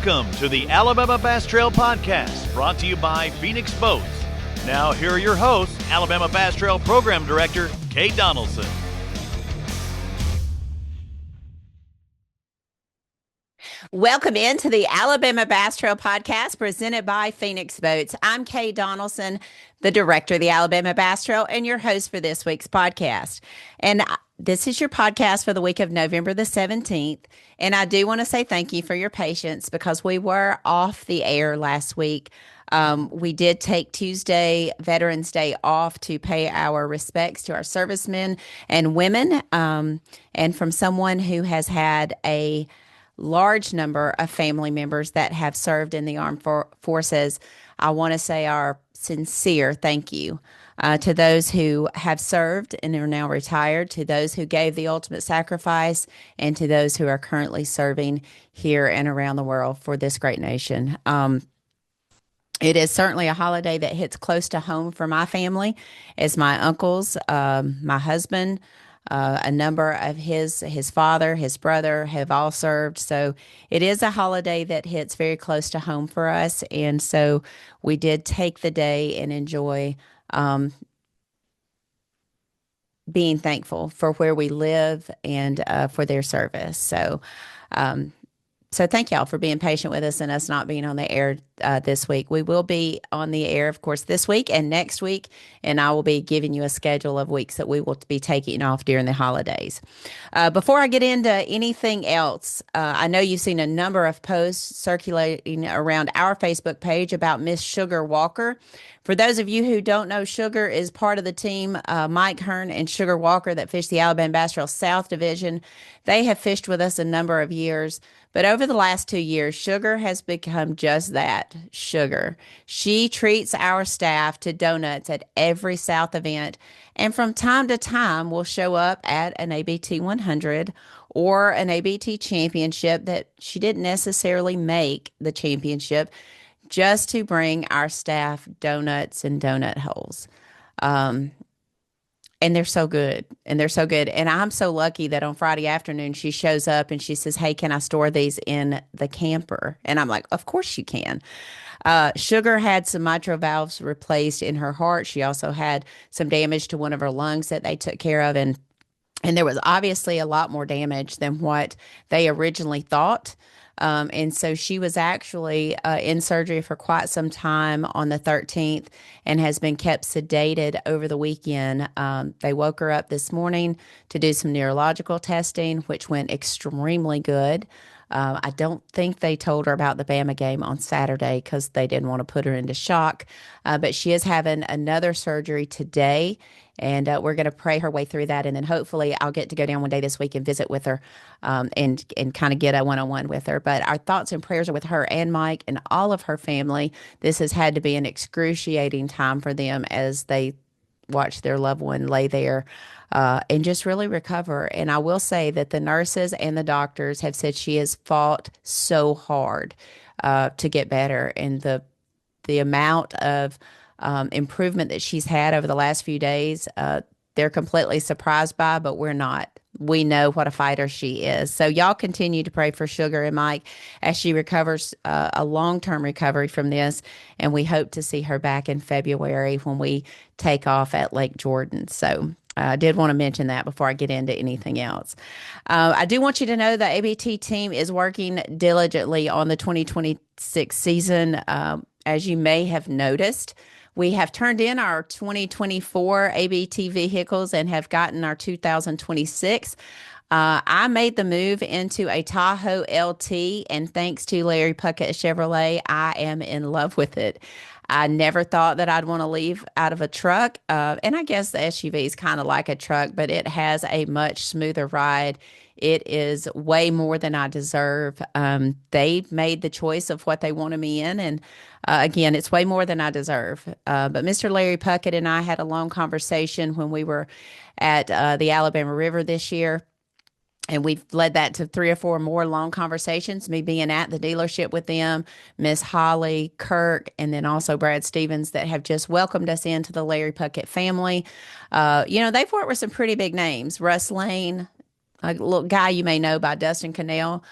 Welcome to the Alabama Bass Trail Podcast, brought to you by Phoenix Boats. Now, here are your hosts, Alabama Bass Trail Program Director, Kate Donaldson. Welcome into the Alabama Bass Trail Podcast presented by Phoenix Boats. I'm Kay Donaldson, the director of the Alabama Bass Trail and your host for this week's podcast. And this is your podcast for the week of November the 17th. And I do want to say thank you for your patience because we were off the air last week. We did take Tuesday, Veterans Day, off to pay our respects to our servicemen and women. And from someone who has had a large number of family members that have served in the armed forces, I want to say our sincere thank you to those who have served and are now retired, to those who gave the ultimate sacrifice, and to those who are currently serving here and around the world for this great nation. It is certainly a holiday that hits close to home for my family, as my uncles, my husband, a number of his father, his brother have all served. So it is a holiday that hits very close to home for us. And so we did take the day and enjoy being thankful for where we live and for their service. So thank y'all for being patient with us and us not being on the air this week. We will be on the air, of course, this week and next week, and I will be giving you a schedule of weeks that we will be taking off during the holidays. Before I get into anything else, I know you've seen a number of posts circulating around our Facebook page about Miss Sugar Walker. For those of you who don't know, Sugar is part of the team, Mike Hearn and Sugar Walker, that fish the Alabama Bass Trail South Division. They have fished with us a number of years, but over the last 2 years, Sugar has become just that, Sugar. She treats our staff to donuts at every South event, and from time to time will show up at an ABT 100 or an ABT championship that she didn't necessarily make the championship, just to bring our staff donuts and donut holes. And they're so good. And they're so good. And I'm so lucky that on Friday afternoon, she shows up and she says, "Hey, can I store these in the camper?" And I'm like, "Of course you can." Sugar had some mitral valves replaced in her heart. She also had some damage to one of her lungs that they took care of. And there was obviously a lot more damage than what they originally thought. And so she was actually in surgery for quite some time on the 13th and has been kept sedated over the weekend. They woke her up this morning to do some neurological testing, which went extremely good. I don't think they told her about the Bama game on Saturday because they didn't want to put her into shock. But she is having another surgery today, and we're going to pray her way through that. And then hopefully I'll get to go down one day this week and visit with her and kind of get a one-on-one with her. But our thoughts and prayers are with her and Mike and all of her family. This has had to be an excruciating time for them as they watch their loved one lay there and just really recover. And I will say that the nurses and the doctors have said she has fought so hard to get better. And the amount of improvement that she's had over the last few days, they're completely surprised by, but we're not. We know what a fighter she is. So y'all continue to pray for Sugar and Mike as she recovers a long-term recovery from this. And we hope to see her back in February when we take off at Lake Jordan. So I did want to mention that before I get into anything else. I do want you to know the ABT team is working diligently on the 2026 season. As you may have noticed, we have turned in our 2024 ABT vehicles and have gotten our 2026. I made the move into a Tahoe LT, and thanks to Larry Puckett Chevrolet, I am in love with it. I never thought that I'd want to leave out of a truck, and I guess the SUV is kind of like a truck, but it has a much smoother ride. It is way more than I deserve. They made the choice of what they wanted me in, and again, it's way more than I deserve. But Mr. Larry Puckett and I had a long conversation when we were at the Alabama River this year. And we've led that to 3 or 4 more long conversations, me being at the dealership with them, Miss Holly, Kirk, and then also Brad Stevens that have just welcomed us into the Larry Puckett family. They've worked with some pretty big names, Russ Lane, a little guy you may know by Dustin Cannell.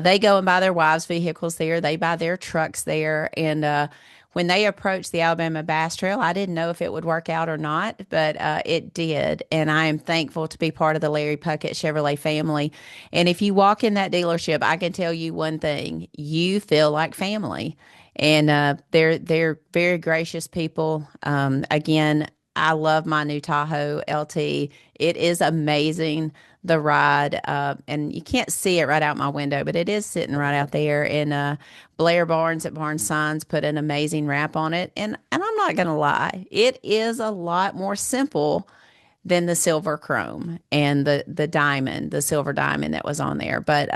They go and buy their wives' vehicles there. They buy their trucks there. And when they approached the Alabama Bass Trail, I didn't know if it would work out or not, but it did. And I am thankful to be part of the Larry Puckett Chevrolet family. And if you walk in that dealership, I can tell you one thing: you feel like family. And they're very gracious people. Again, I love my new Tahoe LT. It is amazing, the ride, and you can't see it right out my window, but it is sitting right out there. And Blair Barnes at Barnes Signs put an amazing wrap on it. And I'm not gonna lie, it is a lot more simple than the silver chrome and the diamond, the silver diamond that was on there. But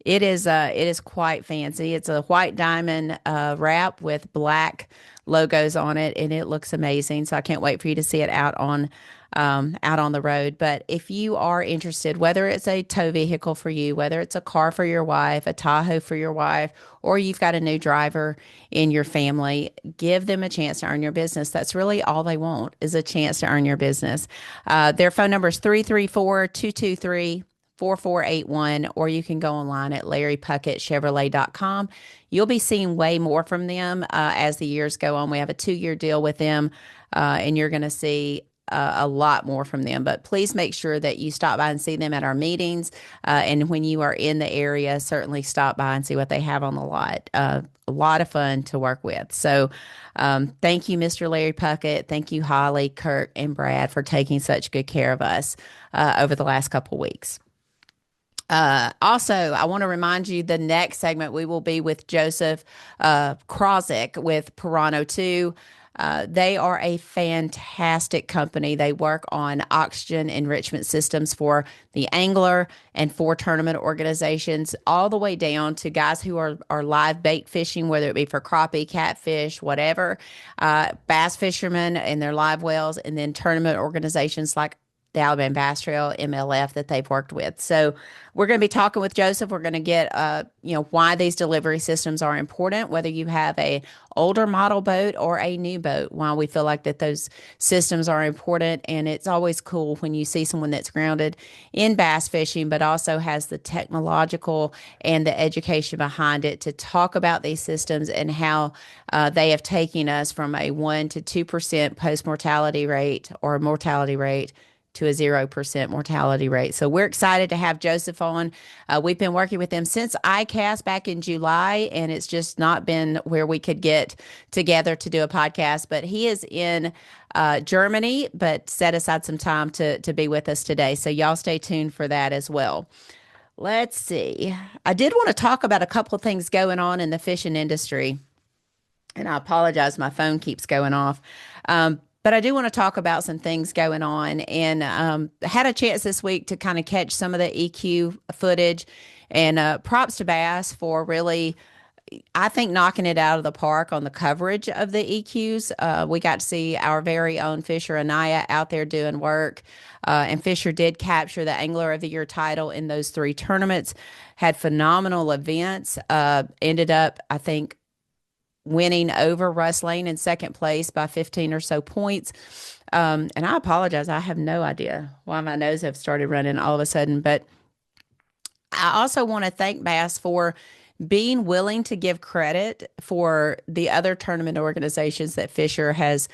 it is quite fancy. It's a white diamond wrap with black logos on it, and it looks amazing. So I can't wait for you to see it out on the road. But if you are interested, whether it's a tow vehicle for you, whether it's a car for your wife, a Tahoe for your wife, or you've got a new driver in your family, give them a chance to earn your business. That's really all they want, is a chance to earn your business. Their phone number is 334-223-4481, or you can go online at larrypuckettchevrolet.com. You'll be seeing way more from them as the years go on. We have a 2-year deal with them, and you're going to see a lot more from them. But please make sure that you stop by and see them at our meetings. And when you are in the area, certainly stop by and see what they have on the lot. A lot of fun to work with. So thank you, Mr. Larry Puckett. Thank you, Holly, Kirk, and Brad, for taking such good care of us over the last couple weeks. Also, I want to remind you the next segment we will be with Joseph Krawczyk with Piranho2. They are a fantastic company. They work on oxygen enrichment systems for the angler and for tournament organizations, all the way down to guys who are live bait fishing, whether it be for crappie, catfish, whatever, bass fishermen and their live wells, and then tournament organizations like the Alabama Bass Trail, MLF, that they've worked with. So we're going to be talking with Joseph. We're going to get, why these delivery systems are important, whether you have a older model boat or a new boat, why we feel like that those systems are important. And it's always cool when you see someone that's grounded in bass fishing, but also has the technological and the education behind it to talk about these systems and how they have taken us from a 1% to 2% post-mortality rate or mortality rate to a 0% mortality rate. So we're excited to have Joseph on. We've been working with him since ICAST back in July, and it's just not been where we could get together to do a podcast. But he is in Germany, but set aside some time to be with us today. So y'all stay tuned for that as well. Let's see. I did want to talk about a couple of things going on in the fishing industry. And I apologize, my phone keeps going off. But I do want to talk about some things going on, and had a chance this week to kind of catch some of the EQ footage, and props to Bass for really, I think, knocking it out of the park on the coverage of the EQs. We got to see our very own Fisher Anaya out there doing work, and Fisher did capture the Angler of the Year title in those 3 tournaments, had phenomenal events, ended up, I think, winning over Russ Lane in second place by 15 or so points. And I apologize. I have no idea why my nose have started running all of a sudden. But I also want to thank Bass for being willing to give credit for the other tournament organizations that Fisher has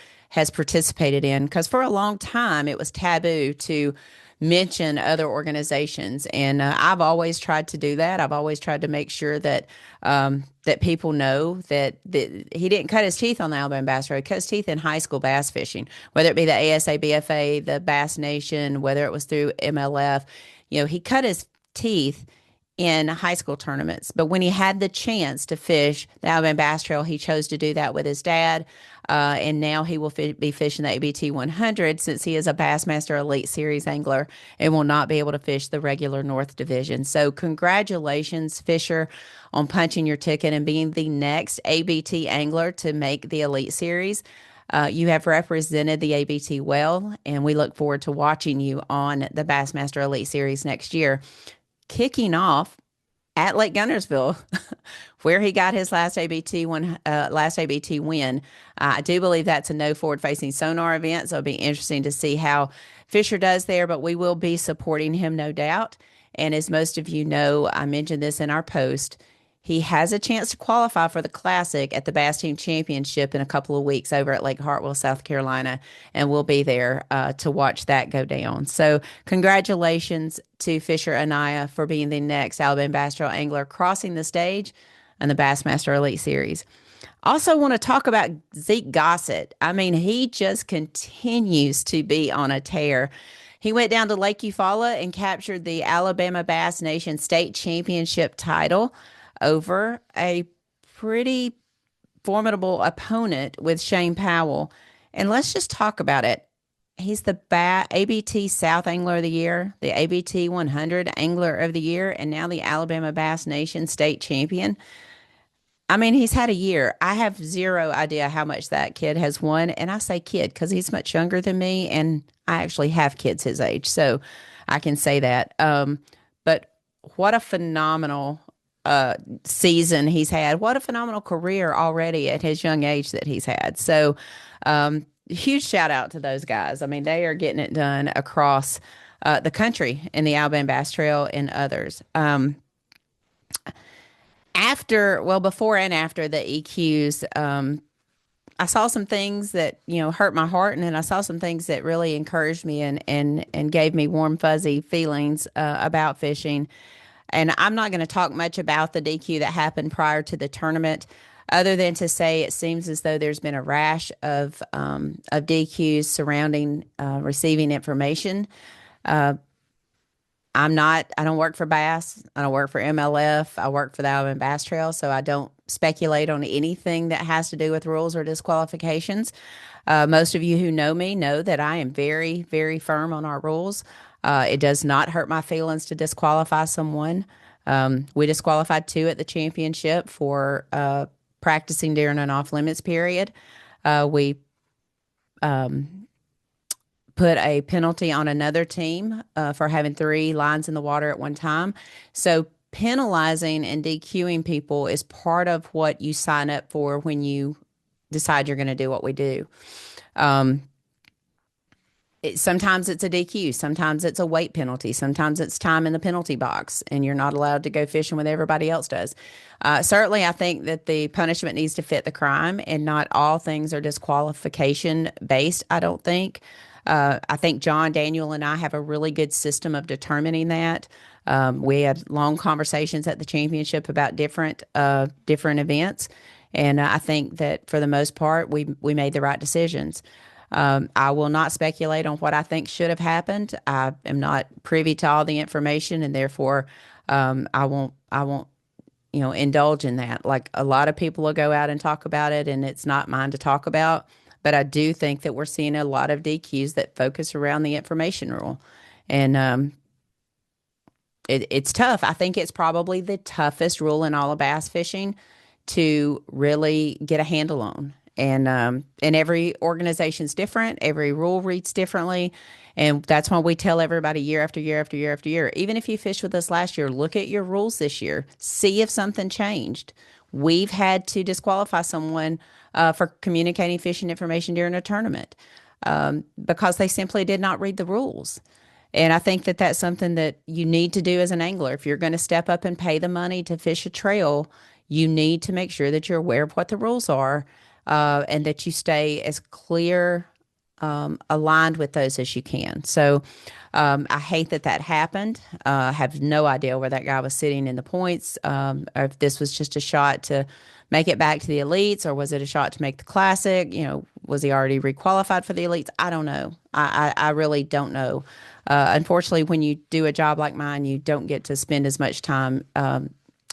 participated in. Because for a long time, it was taboo to mention other organizations, and I've always tried to do that. I've always tried to make sure that that people know that he didn't cut his teeth on the Alabama Bass Trail. He cut his teeth in high school bass fishing, whether it be the ASA, BFA, the Bass Nation, whether it was through MLF. He cut his teeth in high school tournaments, but when he had the chance to fish the Alabama Bass Trail, he chose to do that with his dad. And now he will be fishing the ABT 100 since he is a Bassmaster Elite Series angler and will not be able to fish the regular North Division. So congratulations, Fisher, on punching your ticket and being the next ABT angler to make the Elite Series. You have represented the ABT well, and we look forward to watching you on the Bassmaster Elite Series next year. Kicking off at Lake Gunnersville, where he got his last ABT win. I do believe that's a no forward facing sonar event, so it'll be interesting to see how Fisher does there. But we will be supporting him, no doubt. And as most of you know, I mentioned this in our post. He has a chance to qualify for the Classic at the Bass Team Championship in a couple of weeks over at Lake Hartwell, South Carolina, and we'll be there to watch that go down. So, congratulations to Fisher Anaya for being the next Alabama Bass Trail angler crossing the stage in the Bassmaster Elite Series. Also, want to talk about Zeke Gossett. I mean, he just continues to be on a tear. He went down to Lake Eufaula and captured the Alabama Bass Nation State Championship title over a pretty formidable opponent with Shane Powell. And let's just talk about it. He's the ABT South Angler of the Year, the ABT 100 Angler of the Year, and now the Alabama Bass Nation State Champion. I mean, he's had a year. I have zero idea how much that kid has won. And I say kid because he's much younger than me, and I actually have kids his age. So I can say that. But what a phenomenal season he's had. What a phenomenal career already at his young age that he's had. So, huge shout out to those guys. I mean, they are getting it done across the country in the Alabama Bass Trail and others. Before and after the EQs, I saw some things that, hurt my heart. And then I saw some things that really encouraged me and gave me warm, fuzzy feelings about fishing. And I'm not going to talk much about the DQ that happened prior to the tournament, other than to say it seems as though there's been a rash of DQs surrounding receiving information. I don't work for Bass. I don't work for MLF. I work for the Alabama Bass Trail, so I don't speculate on anything that has to do with rules or disqualifications. Most of you who know me know that I am very, very firm on our rules. It does not hurt my feelings to disqualify someone. We disqualified 2 at the championship for practicing during an off-limits period. We put a penalty on another team for having 3 lines in the water at one time. So penalizing and DQing people is part of what you sign up for when you decide you're going to do what we do. Sometimes it's a DQ. Sometimes it's a weight penalty. Sometimes it's time in the penalty box, and you're not allowed to go fishing with everybody else does. Certainly, I think that the punishment needs to fit the crime, and not all things are disqualification based, I don't think. I think John, Daniel, and I have a really good system of determining that. We had long conversations at the championship about different events, and I think that for the most part, we made the right decisions. I will not speculate on what I think should have happened. I am not privy to all the information, and therefore, I won't, indulge in that. Like a lot of people will go out and talk about it, and it's not mine to talk about. But I do think that we're seeing a lot of DQs that focus around the information rule, and it's tough. I think it's probably the toughest rule in all of bass fishing to really get a handle on. And every organization's different. Every rule reads differently. And that's why we tell everybody year after year after year after year, even if you fished with us last year, look at your rules this year. See if something changed. We've had to disqualify someone for communicating fishing information during a tournament because they simply did not read the rules. And I think that that's something that you need to do as an angler. If you're going to step up and pay the money to fish a trail, you need to make sure that you're aware of what the rules are. And that you stay as clear, aligned with those as you can. So I hate that happened. I have no idea where that guy was sitting in the points, or if this was just a shot to make it back to the elites, or was it a shot to make the Classic? Was he already requalified for the elites? I don't know. I really don't know. Unfortunately, when you do a job like mine, you don't get to spend as much time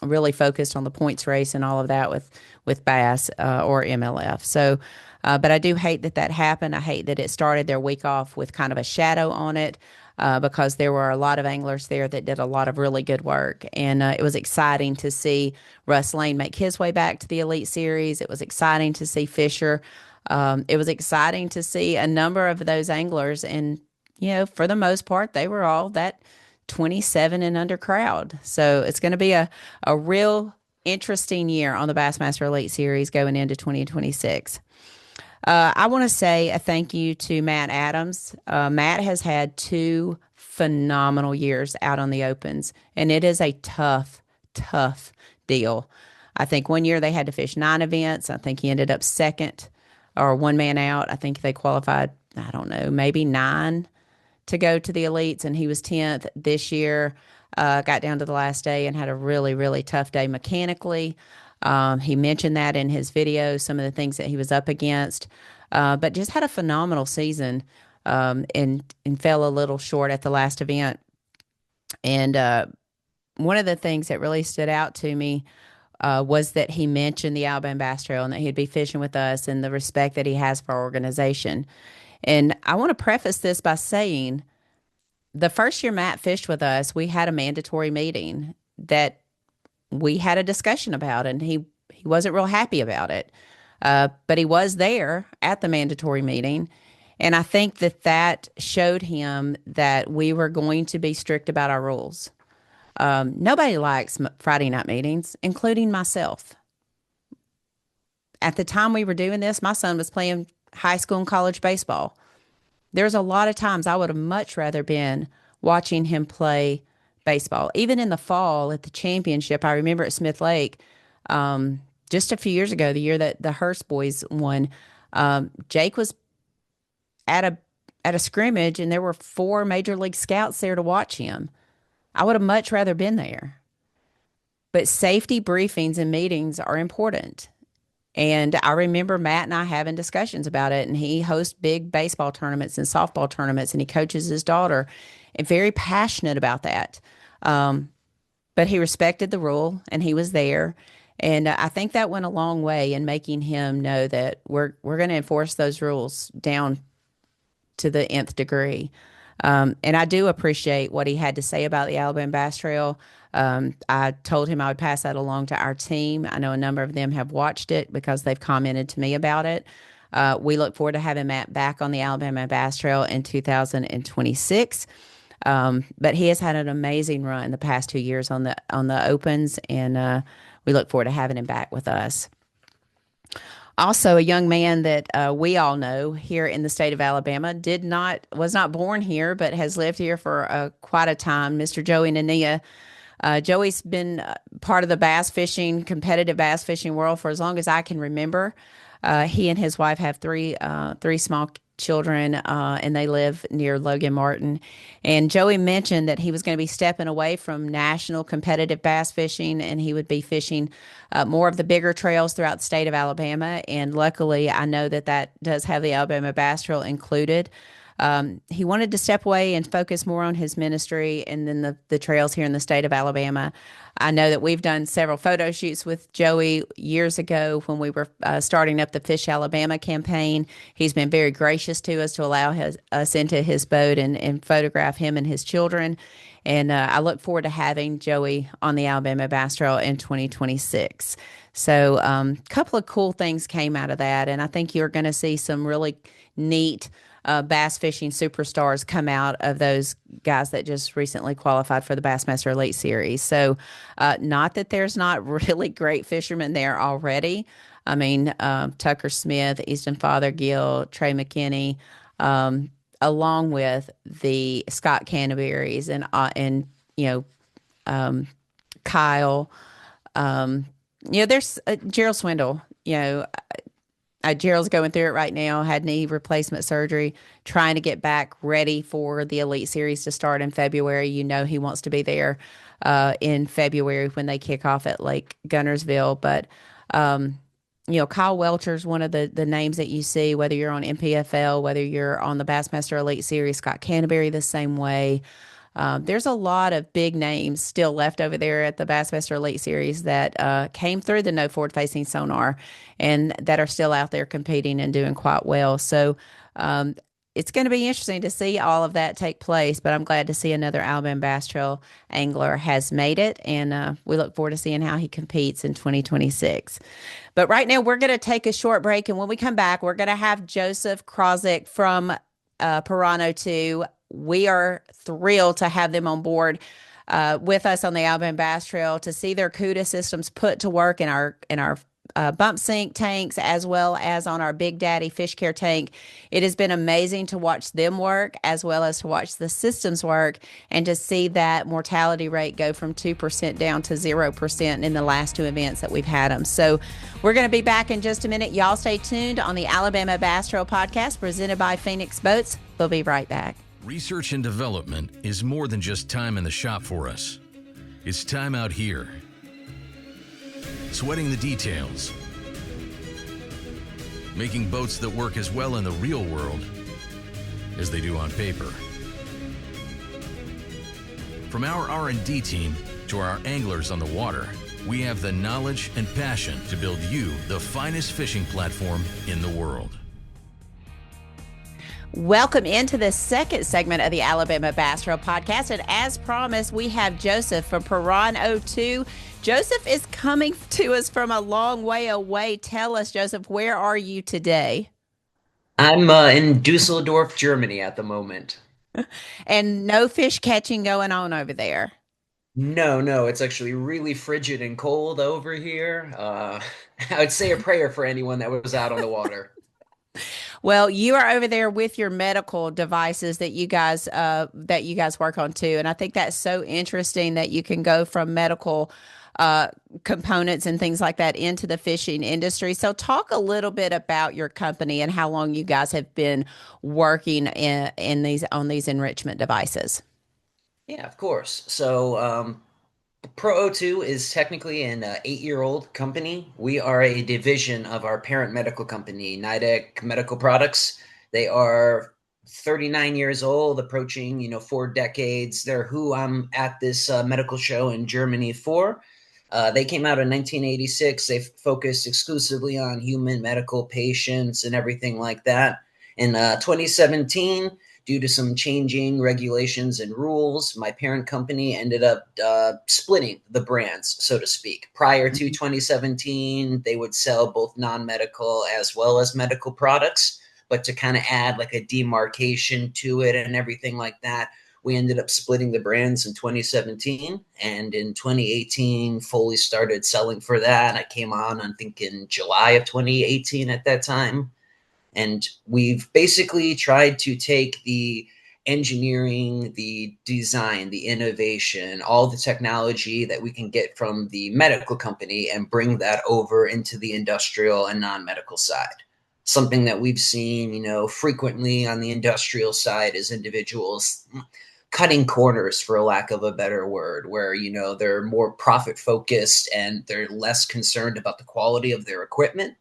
really focused on the points race and all of that with Bass or MLF. So, but I do hate that happened. I hate that it started their week off with kind of a shadow on it because there were a lot of anglers there that did a lot of really good work. And it was exciting to see Russ Lane make his way back to the Elite Series. It was exciting to see Fisher. It was exciting to see a number of those anglers. And, for the most part, they were all that 27 and under crowd. So it's going to be a real interesting year on the Bassmaster Elite Series going into 2026. I want to say a thank you to Matt Adams. Matt has had 2 phenomenal years out on the opens, and it is a tough, tough deal. I think one year they had to fish 9 events. I think he ended up second or one man out. I think they qualified, I don't know, maybe 9 to go to the elites, and he was 10th this year. Got down to the last day and had a really, really tough day mechanically. He mentioned that in his video, some of the things that he was up against, but just had a phenomenal season, and fell a little short at the last event. And one of the things that really stood out to me was that he mentioned the Alabama Bass Trail and that he'd be fishing with us and the respect that he has for our organization. And I want to preface this by saying the first year Matt fished with us, we had a mandatory meeting that we had a discussion about, and he wasn't real happy about it. But he was there at the mandatory meeting. And I think that showed him that we were going to be strict about our rules. Nobody likes Friday night meetings, including myself. At the time we were doing this, my son was playing high school and college baseball. There's a lot of times I would have much rather been watching him play baseball. Even in the fall at the championship, I remember at Smith Lake, just a few years ago, the year that the Hearst boys won, Jake was at a scrimmage, and there were 4 major league scouts there to watch him. I would have much rather been there. But safety briefings and meetings are important. And I remember Matt and I having discussions about it, and he hosts big baseball tournaments and softball tournaments, and he coaches his daughter, and very passionate about that. But he respected the rule, and he was there. And I think that went a long way in making him know that we're going to enforce those rules down to the nth degree. And I do appreciate what he had to say about the Alabama Bass Trail. I told him I would pass that along to our team. I know a number of them have watched it because they've commented to me about it. We look forward to having Matt back on the Alabama Bass Trail in 2026. But he has had an amazing run the past 2 years on the opens, and we look forward to having him back with us. Also, a young man that we all know here in the state of Alabama was not born here, but has lived here for quite a time, Mr. Joey Nania. Joey's been part of the competitive bass fishing world for as long as I can remember. He and his wife have three small children, and they live near Logan Martin. And Joey mentioned that he was going to be stepping away from national competitive bass fishing, and he would be fishing more of the bigger trails throughout the state of Alabama. And luckily, I know that does have the Alabama Bass Trail included. He wanted to step away and focus more on his ministry and then the trails here in the state of Alabama. I know that we've done several photo shoots with Joey years ago when we were starting up the Fish Alabama campaign. He's been very gracious to us to allow us into his boat and photograph him and his children. And I look forward to having Joey on the Alabama Bass Trail in 2026. So a couple of cool things came out of that, and I think you're going to see some really neat bass fishing superstars come out of those guys that just recently qualified for the Bassmaster Elite Series. So not that there's not really great fishermen there already. I mean, Tucker Smith, Easton Fothergill, Trey McKinney, along with the Scott Canterbury's and Kyle. There's Gerald Swindle. Gerald's going through it right now, had knee replacement surgery, trying to get back ready for the Elite Series to start in February. He wants to be there in February when they kick off at Lake Gunnersville. But, Kyle Welcher's one of the names that you see, whether you're on MPFL, whether you're on the Bassmaster Elite Series. Scott Canterbury the same way. There's a lot of big names still left over there at the Bassmaster Elite Series that came through the no forward-facing sonar and that are still out there competing and doing quite well. So it's going to be interesting to see all of that take place, but I'm glad to see another Alabama Bass Trail angler has made it, and we look forward to seeing how he competes in 2026. But right now, we're going to take a short break, and when we come back, we're going to have Joseph Krawczyk from Piranho2 we are thrilled to have them on board with us on the Alabama Bass Trail to see their CUDA systems put to work in our bump sink tanks as well as on our Big Daddy fish care tank. It has been amazing to watch them work as well as to watch the systems work and to see that mortality rate go from 2% down to 0% in the last two events that we've had them. So we're going to be back in just a minute. Y'all stay tuned on the Alabama Bass Trail podcast presented by Phoenix Boats. We'll be right back. Research and development is more than just time in the shop for us. It's time out here. Sweating the details. Making boats that work as well in the real world as they do on paper. From our R&D team to our anglers on the water, we have the knowledge and passion to build you the finest fishing platform in the world. Welcome into the second segment of the Alabama Bass Trail podcast. And as promised, we have Joseph from Piranho2. Joseph is coming to us from a long way away. Tell us, Joseph, where are you today? I'm in Dusseldorf, Germany at the moment. And no fish catching going on over there. No, it's actually really frigid and cold over here. I would say a prayer for anyone that was out on the water. Well, you are over there with your medical devices that you guys work on too, and I think that's so interesting that you can go from medical components and things like that into the fishing industry. So, talk a little bit about your company and how long you guys have been working on these enrichment devices. Yeah, of course. So, Pro02 is technically an 8-year-old company. We are a division of our parent medical company, Nidec Medical Products. They are 39 years old, approaching 4 decades. They're who I'm at this medical show in Germany for. They came out in 1986. They focused exclusively on human medical patients and everything like that. In 2017, due to some changing regulations and rules, my parent company ended up splitting the brands, so to speak. Prior to 2017, they would sell both non-medical as well as medical products, but to kind of add like a demarcation to it and everything like that, we ended up splitting the brands in 2017, and in 2018 fully started selling for that. I came on, I think, in July of 2018 at that time. And we've basically tried to take the engineering, the design, the innovation, all the technology that we can get from the medical company and bring that over into the industrial and non-medical side. Something that we've seen, frequently on the industrial side is individuals cutting corners, for lack of a better word, where, they're more profit focused and they're less concerned about the quality of their equipment.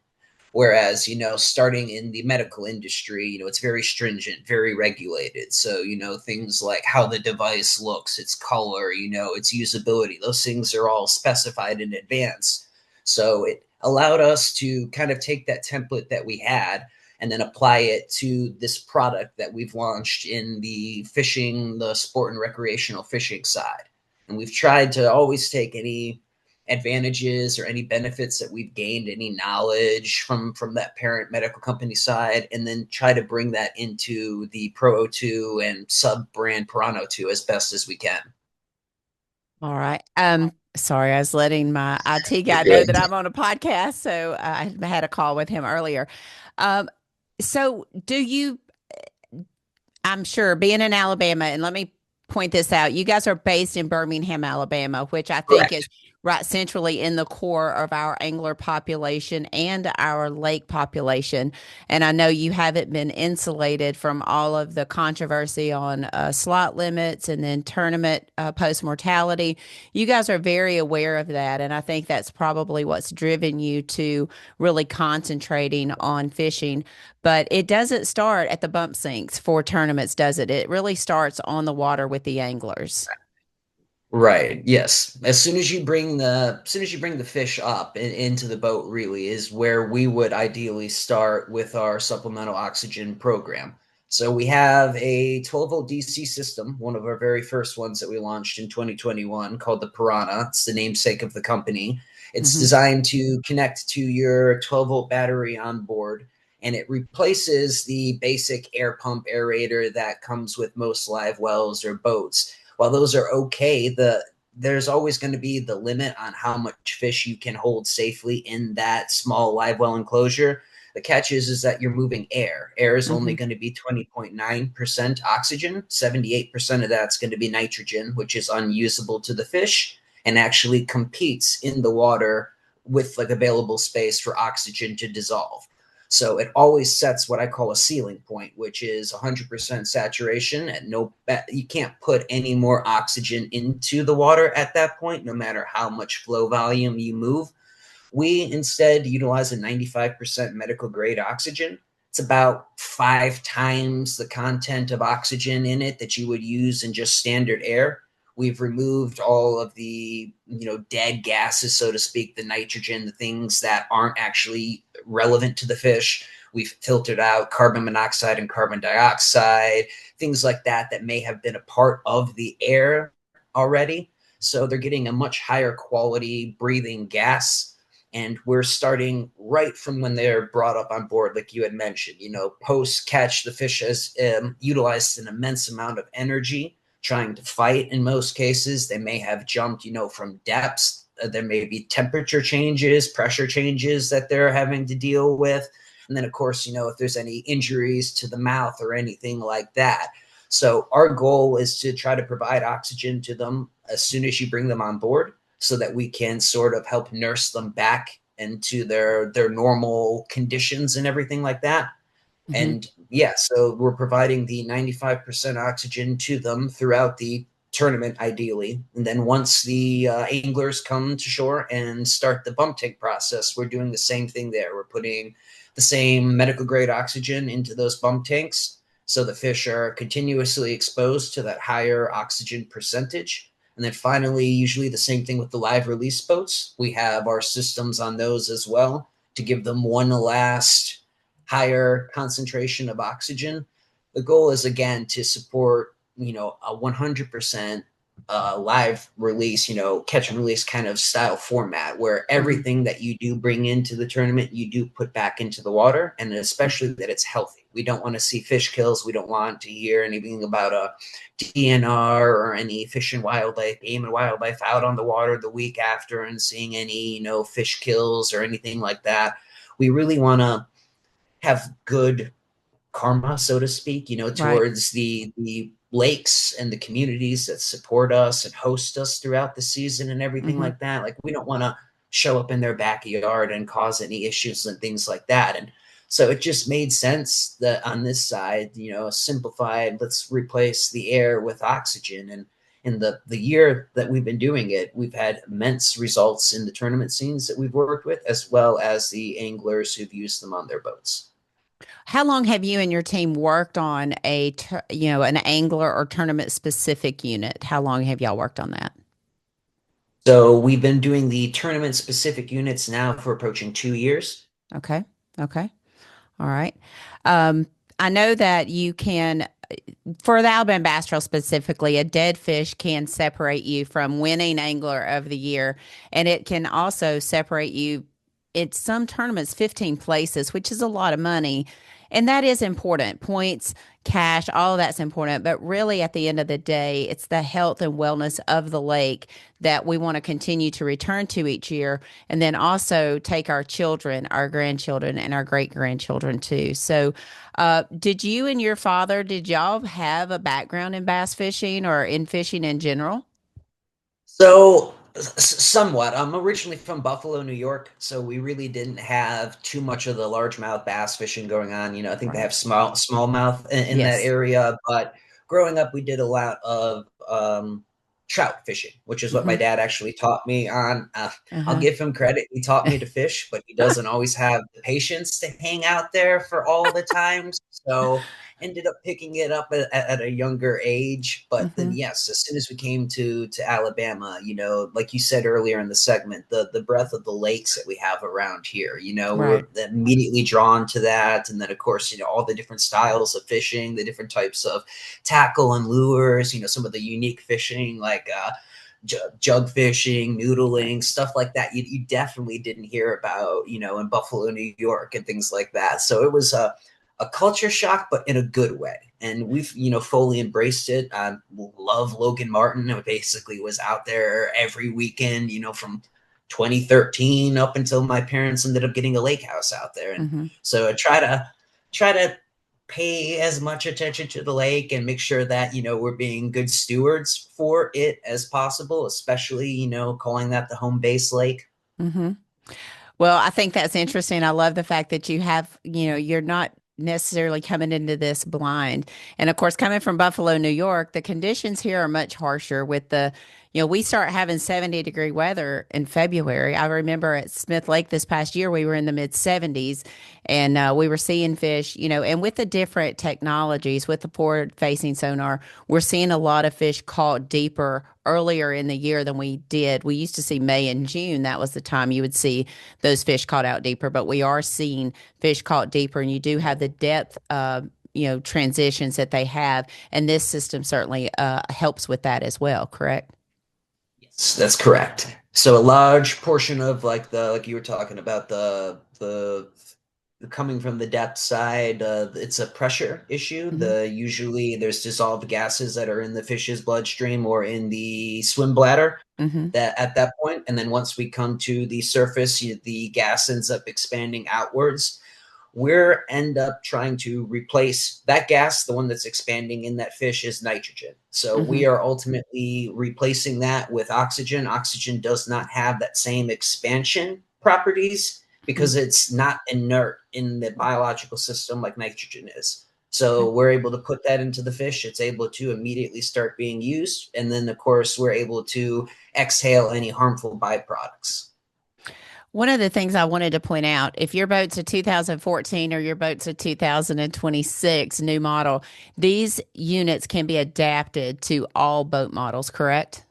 Whereas, starting in the medical industry, it's very stringent, very regulated. So, things like how the device looks, its color, its usability, those things are all specified in advance. So it allowed us to kind of take that template that we had and then apply it to this product that we've launched in the fishing, the sport and recreational fishing side. And we've tried to always take any advantages or any benefits that we've gained, any knowledge from that parent medical company side, and then try to bring that into the Pro02 and sub-brand Piranho2 as best as we can. All right. Sorry, I was letting my IT guy know that I'm on a podcast, so I had a call with him earlier. So I'm sure being in Alabama, and let me point this out, you guys are based in Birmingham, Alabama, which I think is right centrally in the core of our angler population and our lake population. And I know you haven't been insulated from all of the controversy on slot limits and then tournament post-mortality. You guys are very aware of that. And I think that's probably what's driven you to really concentrating on fishing. But it doesn't start at the bump sinks for tournaments, does it? It really starts on the water with the anglers. Right. Yes. As soon as you bring the fish up into the boat, really is where we would ideally start with our supplemental oxygen program. So we have a 12-volt DC system, one of our very first ones that we launched in 2021, called the Piranha. It's the namesake of the company. It's designed to connect to your 12-volt battery on board. and it replaces the basic air pump aerator that comes with most live wells or boats. While those are okay, there's always going to be the limit on how much fish you can hold safely in that small live well enclosure. The catch is that you're moving air. Air is only going to be 20.9% oxygen. 78% of that's going to be nitrogen, which is unusable to the fish and actually competes in the water with like available space for oxygen to dissolve. So it always sets what I call a ceiling point, which is 100% saturation. And you can't put any more oxygen into the water at that point, no matter how much flow volume you move. We instead utilize a 95% medical grade oxygen. It's about 5 times the content of oxygen in it that you would use in just standard air. We've removed all of the, dead gases, so to speak, the nitrogen, the things that aren't actually relevant to the fish. We've filtered out carbon monoxide and carbon dioxide, things like that may have been a part of the air already. So they're getting a much higher quality breathing gas. And we're starting right from when they're brought up on board, like you had mentioned, post catch, the fish has utilized an immense amount of energy trying to fight. In most cases, they may have jumped, from depths. There may be temperature changes, pressure changes that they're having to deal with. And then, of course, if there's any injuries to the mouth or anything like that. So our goal is to try to provide oxygen to them as soon as you bring them on board, so that we can sort of help nurse them back into their normal conditions and everything like that. Mm-hmm. And yeah, so we're providing the 95% oxygen to them throughout the tournament, ideally. And then once the anglers come to shore and start the bump tank process, we're doing the same thing there. We're putting the same medical grade oxygen into those bump tanks, so the fish are continuously exposed to that higher oxygen percentage. And then finally, usually the same thing with the live release boats. We have our systems on those as well to give them one last higher concentration of oxygen. The goal is, again, to support, a 100% live release, catch and release kind of style format, where everything that you do bring into the tournament, you do put back into the water, and especially that it's healthy. We don't want to see fish kills. We don't want to hear anything about a DNR or any fish and wildlife, game and wildlife out on the water the week after and seeing any, fish kills or anything like that. We really want to have good karma, so to speak, towards the lakes and the communities that support us and host us throughout the season and everything like that. Like, we don't want to show up in their backyard and cause any issues and things like that. And so it just made sense that on this side, simplified, let's replace the air with oxygen. And in the year that we've been doing it, we've had immense results in the tournament scenes that we've worked with, as well as the anglers who've used them on their boats. How long have you and your team worked on an angler or tournament specific unit? How long have y'all worked on that? So we've been doing the tournament specific units now for approaching 2 years. Okay. All right. I know that you can, for the Alabama Bass Trail specifically, a dead fish can separate you from winning angler of the year. And it can also separate you in some tournaments 15 places, which is a lot of money. And that is important. Points, cash, all of that's important. But really, at the end of the day, it's the health and wellness of the lake that we want to continue to return to each year. And then also take our children, our grandchildren, and our great-grandchildren too. So did you and your father, did y'all have a background in bass fishing or in fishing in general? So somewhat. I'm originally from Buffalo, New York, so we really didn't have too much of the largemouth bass fishing going on. I think they have smallmouth in that area. But growing up, we did a lot of trout fishing, which is what my dad actually taught me on. I'll give him credit. He taught me to fish, but he doesn't always have the patience to hang out there for all the times. So ended up picking it up at a younger age. But then, yes, as soon as we came to Alabama, like you said earlier in the segment, the breadth of the lakes that we have around here, we were immediately drawn to that. And then, of course, all the different styles of fishing, the different types of tackle and lures, some of the unique fishing, like jug fishing, noodling, stuff like that. You definitely didn't hear about, in Buffalo, New York, and things like that. So it was a culture shock, but in a good way. And we've, fully embraced it. I love Logan Martin, who basically was out there every weekend, from 2013 up until my parents ended up getting a lake house out there. And so I try to pay as much attention to the lake and make sure that, we're being good stewards for it as possible, especially, calling that the home base lake. Well, I think that's interesting. I love the fact that you have, you're not necessarily coming into this blind. And of course, coming from Buffalo, New York, the conditions here are much harsher with we start having 70-degree weather in February. I remember at Smith Lake this past year, we were in the mid 70s and we were seeing fish, and with the different technologies, with the forward facing sonar, we're seeing a lot of fish caught deeper earlier in the year than we did. We used to see May and June. That was the time you would see those fish caught out deeper, but we are seeing fish caught deeper, and you do have the depth transitions that they have. And this system certainly helps with that as well, correct? Yes, that's correct. So a large portion of like you were talking about the coming from the depth side, it's a pressure issue. Usually there's dissolved gases that are in the fish's bloodstream or in the swim bladder that at that point. And then once we come to the surface, the gas ends up expanding outwards. We're end up trying to replace that gas. The one that's expanding in that fish is nitrogen. So we are ultimately replacing that with oxygen. Oxygen does not have that same expansion properties because it's not inert in the biological system like nitrogen is. So we're able to put that into the fish. It's able to immediately start being used. And then, of course, we're able to exhale any harmful byproducts. One of the things I wanted to point out, if your boat's a 2014 or your boat's a 2026 new model, these units can be adapted to all boat models, correct?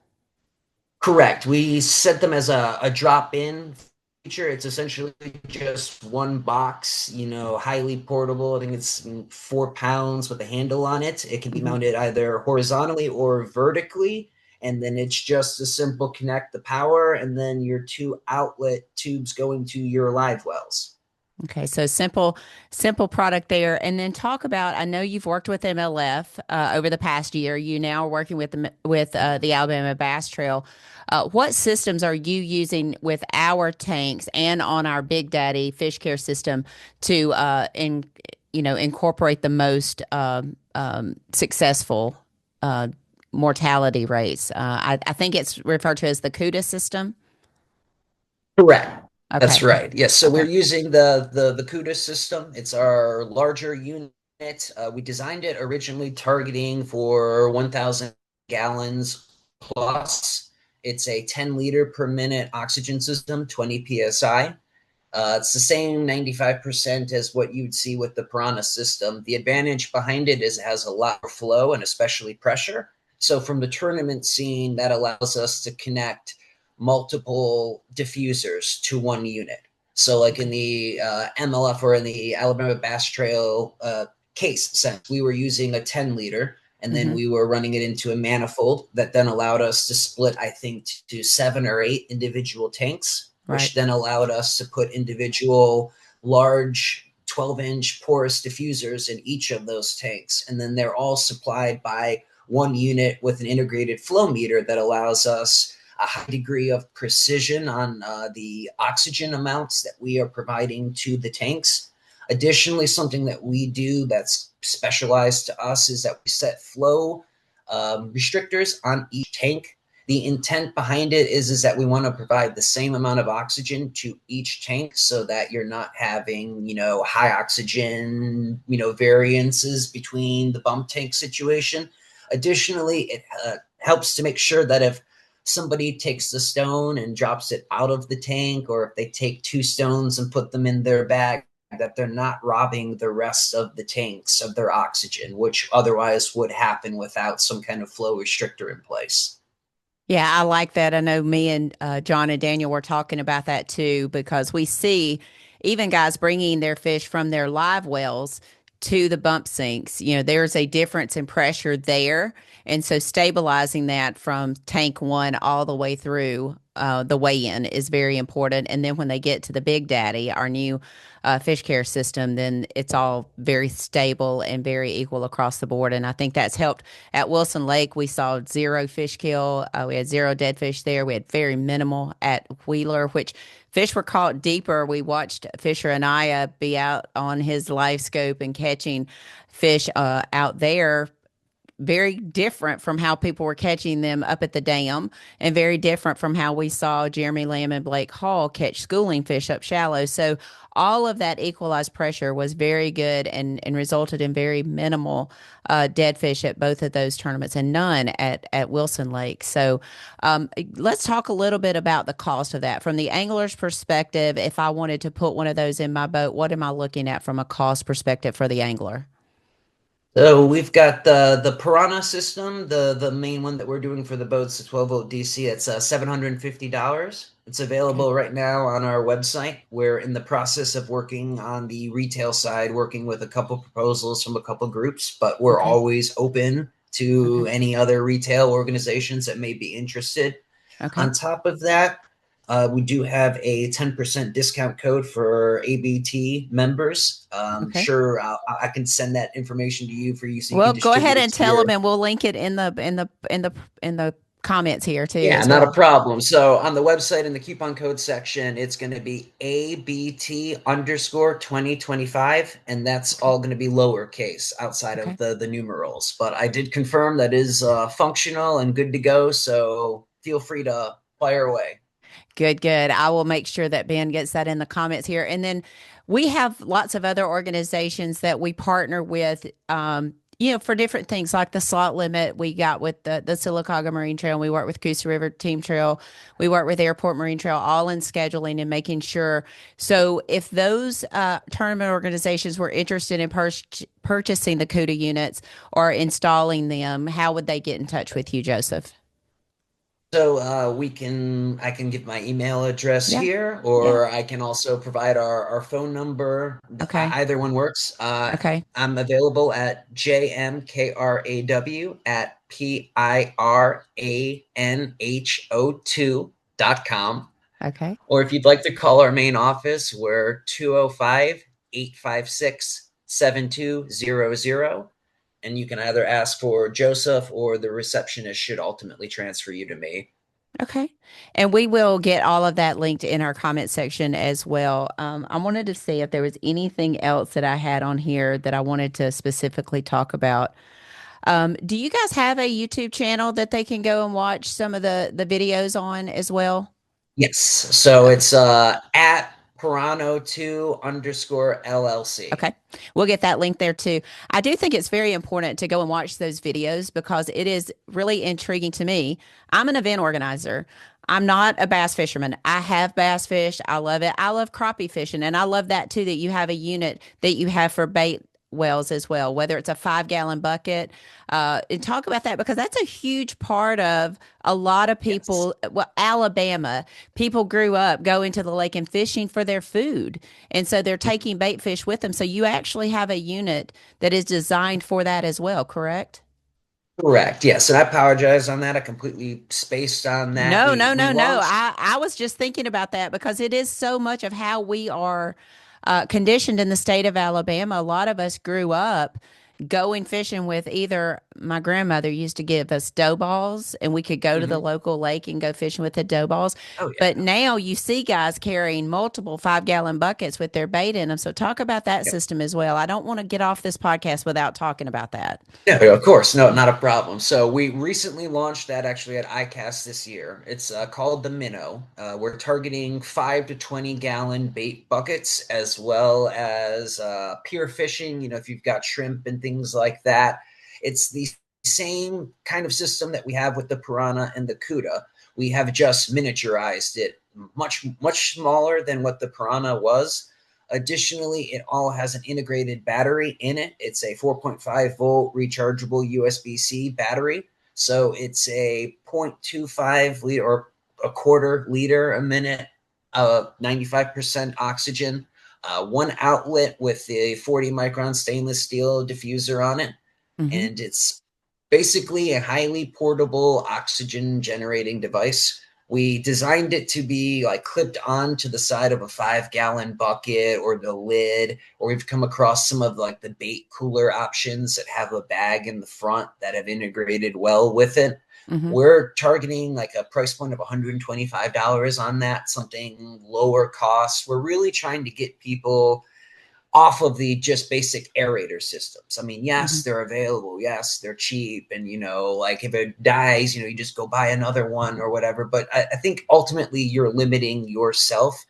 Correct. We set them as a drop-in feature. It's essentially just one box, highly portable. I think it's 4 pounds with a handle on it. It can be mounted either horizontally or vertically. And then it's just a simple connect the power and then your 2 outlet tubes going to your live wells. Okay, so simple product there. And then talk about, I know you've worked with MLF over the past year. You now are working with the Alabama Bass Trail. What systems are you using with our tanks and on our Big Daddy fish care system to incorporate the most successful mortality rates? I think it's referred to as the CUDA system. Correct. Okay. That's right. Yes. So we're using the CUDA system. It's our larger unit. We designed it originally targeting for 1,000 gallons plus. It's a 10 liter per minute oxygen system, 20 psi. It's the same 95% as what you'd see with the Piranha system. The advantage behind it is it has a lot of flow and especially pressure. So from the tournament scene, that allows us to connect multiple diffusers to one unit. So like in the MLF or in the Alabama Bass Trail case sense, we were using a 10 liter and then we were running it into a manifold that then allowed us to split, I think, to 7 or 8 individual tanks, which then allowed us to put individual large 12-inch porous diffusers in each of those tanks. And then they're all supplied by one unit with an integrated flow meter that allows us a high degree of precision on the oxygen amounts that we are providing to the tanks. Additionally, something that we do that's specialized to us is that we set flow restrictors on each tank. The intent behind it is that we want to provide the same amount of oxygen to each tank so that you're not having, high oxygen, variances between the bump tank situation. Additionally, it helps to make sure that if somebody takes the stone and drops it out of the tank, or if they take 2 stones and put them in their bag, that they're not robbing the rest of the tanks of their oxygen, which otherwise would happen without some kind of flow restrictor in place. Yeah, I like that. I know me and John and Daniel were talking about that too, because we see even guys bringing their fish from their live wells to the bump sinks, there's a difference in pressure there. And so stabilizing that from tank one all the way through the weigh-in is very important. And then when they get to the Big Daddy, our new fish care system, then it's all very stable and very equal across the board. And I think that's helped. At Wilson Lake, we saw zero fish kill. We had zero dead fish there. We had very minimal at Wheeler, which fish were caught deeper. We watched Fisher Anaya be out on his live scope and catching fish out there, very different from how people were catching them up at the dam, and very different from how we saw Jeremy Lamb and Blake Hall catch schooling fish up shallow. So all of that equalized pressure was very good and resulted in very minimal dead fish at both of those tournaments, and none at Wilson Lake. So let's talk a little bit about the cost of that. From the angler's perspective, if I wanted to put one of those in my boat, what am I looking at from a cost perspective for the angler? So we've got the Piranha system, the main one that we're doing for the boats, the 12-volt DC. It's $750. It's available right now on our website. We're in the process of working on the retail side, working with a couple proposals from a couple groups, but we're always open to any other retail organizations that may be interested. On top of that, we do have a 10% discount code for ABT members. Sure, I can send that information to you for you. So Well, you can go ahead distribute and it to tell your... them, and we'll link it in the comments here too. Yeah, as not well. a problem. So on the website in the coupon code section, it's going to be ABT_2025, and that's all going to be lowercase outside of the numerals. But I did confirm that is functional and good to go. So feel free to fire away. Good, good. I will make sure that Ben gets that in the comments here. And then we have lots of other organizations that we partner with, for different things, like the slot limit we got with the Sylacauga Marine Trail. We work with Coosa River Team Trail. We work with Airport Marine Trail, all in scheduling and making sure. So if those tournament organizations were interested in purchasing the CUDA units or installing them, how would they get in touch with you, Joseph? So I can give my email address here, or I can also provide our phone number. Either one works. I'm available at jmkraw@piranho2.com. Or if you'd like to call our main office, we're 205-856-7200. And you can either ask for Joseph, or the receptionist should ultimately transfer you to me. Okay. And we will get all of that linked in our comment section as well. I wanted to see if there was anything else that I had on here that I wanted to specifically talk about. Do you guys have a YouTube channel that they can go and watch some of the videos on as well? Yes. So it's at Piranho2_LLC. Okay. We'll get that link there too. I do think it's very important to go and watch those videos because it is really intriguing to me. I'm an event organizer. I'm not a bass fisherman. I have bass fished. I love it. I love crappie fishing. And I love that too, that you have a unit that you have for bait wells as well, whether it's a 5-gallon bucket. And talk about that, because that's a huge part of a lot of people. Well, Alabama, people grew up going to the lake and fishing for their food. And so they're taking bait fish with them. So you actually have a unit that is designed for that as well, correct? Correct. Yes. And I apologize on that. I completely spaced on that. No. I was just thinking about that because it is so much of how we are conditioned in the state of Alabama. A lot of us grew up going fishing with either my grandmother used to give us dough balls, and we could go to the local lake and go fishing with the dough balls. But now you see guys carrying multiple 5-gallon buckets with their bait in them. So talk about that system as well. I don't want to get off this podcast without talking about that. Yeah, of course. No, not a problem. So we recently launched that actually at ICAST this year. It's called the Minnow. We're targeting 5 to 20-gallon bait buckets, as well as pier fishing. If you've got shrimp and things like that. It's the same kind of system that we have with the Piranha and the CUDA. We have just miniaturized it, much smaller than what the Piranha was. Additionally, it all has an integrated battery in it. It's a 4.5 volt rechargeable USB-C battery. So it's a 0.25 liter or a quarter liter a minute, 95% oxygen, one outlet with the 40 micron stainless steel diffuser on it. And it's basically a highly portable oxygen generating device. We designed it to be like clipped onto the side of a 5-gallon bucket or the lid, or we've come across some of like the bait cooler options that have a bag in the front that have integrated well with it. We're targeting like a price point of $125 on that, something lower cost. We're really trying to get people off of the just basic aerator systems. I mean, yes, they're available. Yes, they're cheap. And, like if it dies, you just go buy another one or whatever. But I think ultimately you're limiting yourself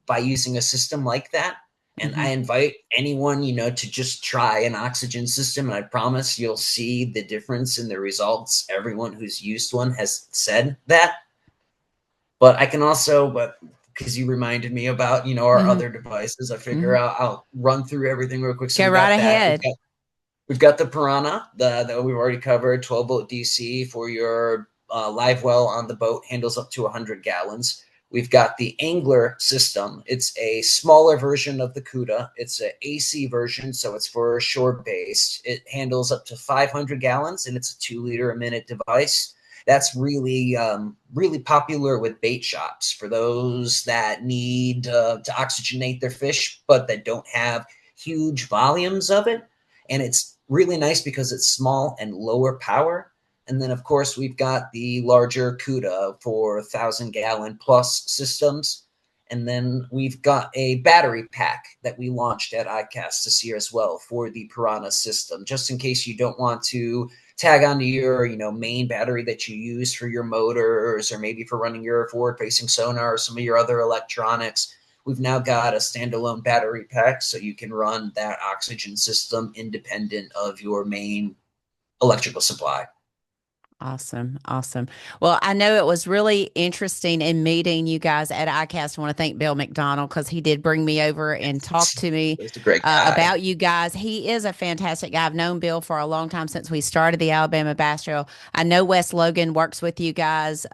by using a system like that. And I invite anyone, to just try an oxygen system. And I promise you'll see the difference in the results. Everyone who's used one has said that. But I can also, because you reminded me about, our other devices, I figure I'll run through everything real quick. So go right ahead. We've got the Piranha that we've already covered, 12 volt DC for your live well on the boat, handles up to 100 gallons. We've got the Angler system. It's a smaller version of the CUDA. It's an AC version, so it's for shore-based. It handles up to 500 gallons, and it's a 2 liter a minute device. That's really, really popular with bait shops for those that need to oxygenate their fish, but that don't have huge volumes of it. And it's really nice because it's small and lower power. And then, of course, we've got the larger CUDA for 1,000-gallon plus systems. And then we've got a battery pack that we launched at ICAST this year as well for the Piranha system, just in case you don't want to tag onto your, main battery that you use for your motors or maybe for running your forward-facing sonar or some of your other electronics. We've now got a standalone battery pack so you can run that oxygen system independent of your main electrical supply. Awesome. Well, I know it was really interesting in meeting you guys at ICAST. I want to thank Bill McDonald because he did bring me over and talk to me about you guys. He is a fantastic guy. I've known Bill for a long time, since we started the Alabama Bass Trail. I know Wes Logan works with you guys.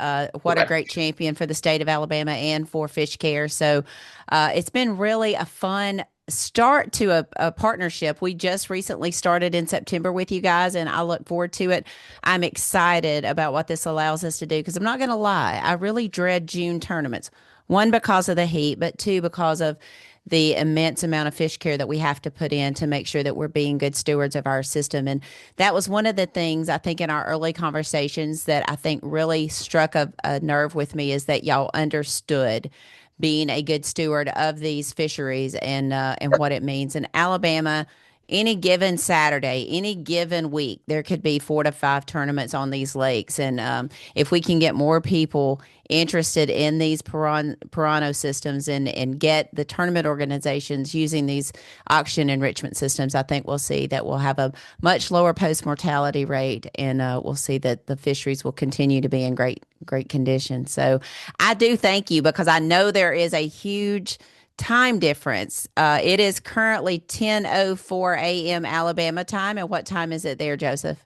What a great champion for the state of Alabama and for fishcare. So it's been really a fun start to a partnership. We just recently started in September with you guys, and I look forward to it. I'm excited about what this allows us to do, because I'm not going to lie, I really dread June tournaments. One, because of the heat, but two, because of the immense amount of fish care that we have to put in to make sure that we're being good stewards of our system. And that was one of the things I think in our early conversations that I think really struck a nerve with me, is that y'all understood being a good steward of these fisheries and what it means. In Alabama, any given Saturday, any given week, there could be 4 to 5 tournaments on these lakes. And if we can get more people interested in these Piranha systems and get the tournament organizations using these oxygen enrichment systems, I think we'll see that we'll have a much lower post-mortality rate, and we'll see that the fisheries will continue to be in great condition. So I do thank you, because I know there is a huge time difference. It is currently 10:04 a.m. Alabama time. And what time is it there, Joseph?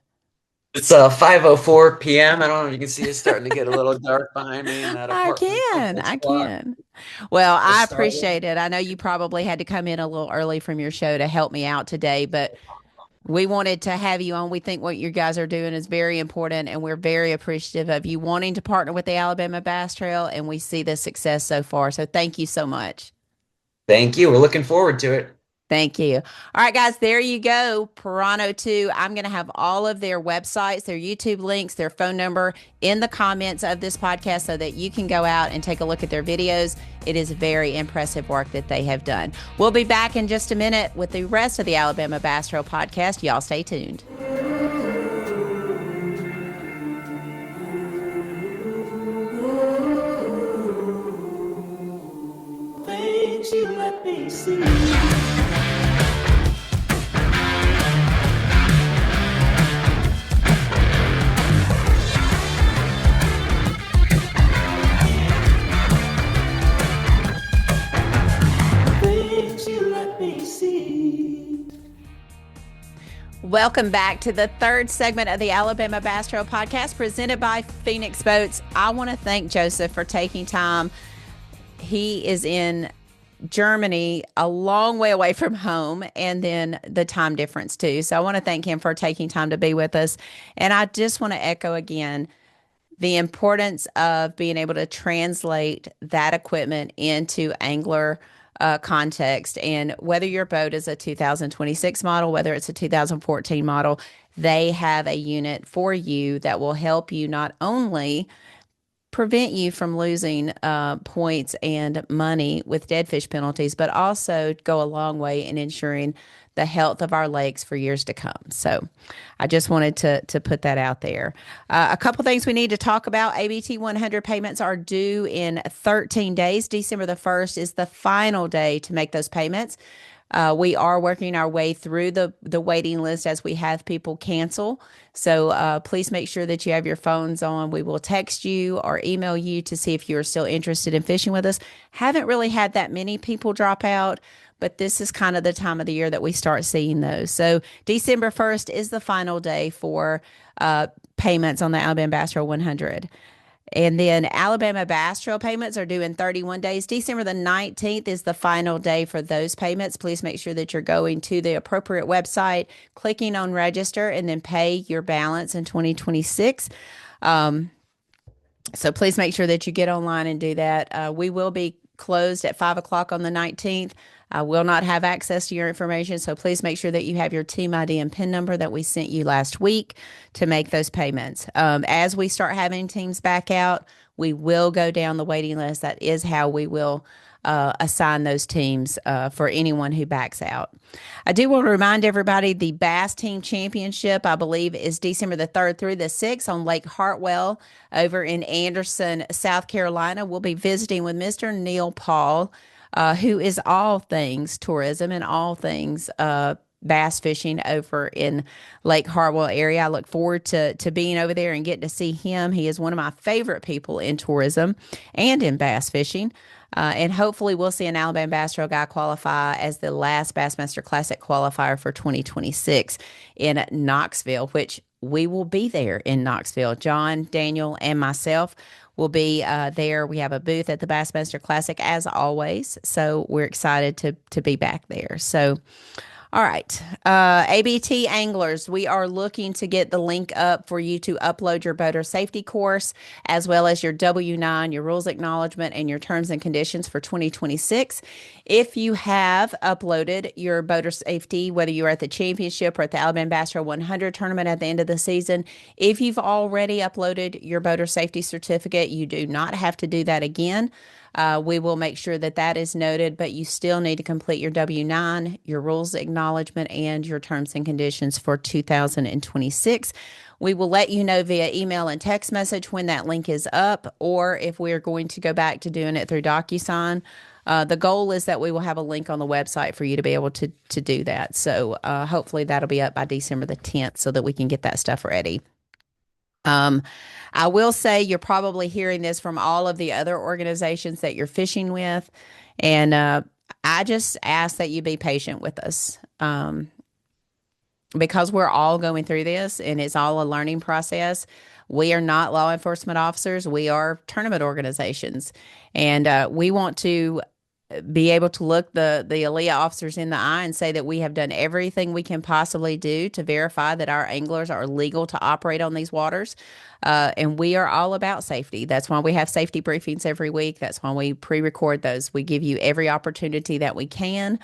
It's 5:04 p.m. I don't know if you can see it's starting to get a little dark behind me. I can. Well, I appreciate it. I know you probably had to come in a little early from your show to help me out today, but we wanted to have you on. We think what you guys are doing is very important, and we're very appreciative of you wanting to partner with the Alabama Bass Trail, and we see the success so far. So thank you so much. Thank you. We're looking forward to it. Thank you. All right, guys, there you go. Piranho2. I'm going to have all of their websites, their YouTube links, their phone number in the comments of this podcast so that you can go out and take a look at their videos. It is very impressive work that they have done. We'll be back in just a minute with the rest of the Alabama Bass Trail podcast. Y'all stay tuned. You let me see. Welcome back to the third segment of the Alabama Bass Trail podcast presented by Phoenix Boats. I want to thank Joseph for taking time. He is in Germany, a long way away from home, and then the time difference too. So I want to thank him for taking time to be with us. And I just want to echo again the importance of being able to translate that equipment into angler context. And whether your boat is a 2026 model, whether it's a 2014 model, they have a unit for you that will help you not only prevent you from losing points and money with dead fish penalties, but also go a long way in ensuring the health of our lakes for years to come. So I just wanted to put that out there. A couple things we need to talk about. ABT 100 payments are due in 13 days. December the 1st is the final day to make those payments. We are working our way through the waiting list as we have people cancel. So please make sure that you have your phones on. We will text you or email you to see if you're still interested in fishing with us. Haven't really had that many people drop out, but this is kind of the time of the year that we start seeing those. So December 1st is the final day for payments on the Alabama Bass Trail 100. And then Alabama Bass Trail payments are due in 31 days. December the 19th is the final day for those payments. Please make sure that you're going to the appropriate website, clicking on register, and then pay your balance in 2026. So please make sure that you get online and do that. We will be closed at 5 o'clock on the 19th. I will not have access to your information, so please make sure that you have your team ID and PIN number that we sent you last week to make those payments. As we start having teams back out, we will go down the waiting list. That is how we will assign those teams for anyone who backs out. I do want to remind everybody the Bass Team Championship, I believe, is December the 3rd through the 6th on Lake Hartwell over in Anderson, South Carolina. We'll be visiting with Mr. Neil Paul, who is all things tourism and all things bass fishing over in Lake Hartwell area. I look forward to being over there and getting to see him. He is one of my favorite people in tourism and in bass fishing. And hopefully we'll see an Alabama Bass Trail guy qualify as the last Bassmaster Classic qualifier for 2026 in Knoxville, which we will be there in Knoxville. John, Daniel, and myself will be there. We have a booth at the Bassmaster Classic as always. So we're excited to be back there. So all right. ABT anglers, we are looking to get the link up for you to upload your boater safety course, as well as your W-9, your rules acknowledgement, and your terms and conditions for 2026. If you have uploaded your boater safety, whether you're at the championship or at the Alabama Bass Trail 100 tournament at the end of the season, if you've already uploaded your boater safety certificate, you do not have to do that again. We will make sure that that is noted, but you still need to complete your W-9, your rules acknowledgement, and your terms and conditions for 2026. We will let you know via email and text message when that link is up, or if we're going to go back to doing it through DocuSign. The goal is that we will have a link on the website for you to be able to do that. So hopefully that'll be up by December the 10th so that we can get that stuff ready. I will say you're probably hearing this from all of the other organizations that you're fishing with. And I just ask that you be patient with us because we're all going through this and it's all a learning process. We are not law enforcement officers. We are tournament organizations. And we want to be able to look the ALEA officers in the eye and say that we have done everything we can possibly do to verify that our anglers are legal to operate on these waters. And we are all about safety. That's why we have safety briefings every week. That's why we pre-record those. We give you every opportunity that we can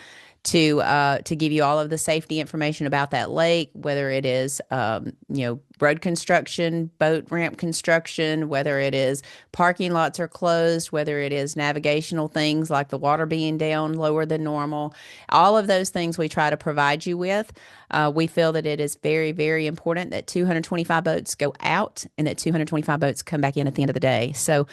to give you all of the safety information about that lake, whether it is, road construction, boat ramp construction, whether it is parking lots are closed, whether it is navigational things like the water being down lower than normal. All of those things we try to provide you with. We feel that it is very, very important that 225 boats go out and that 225 boats come back in at the end of the day. So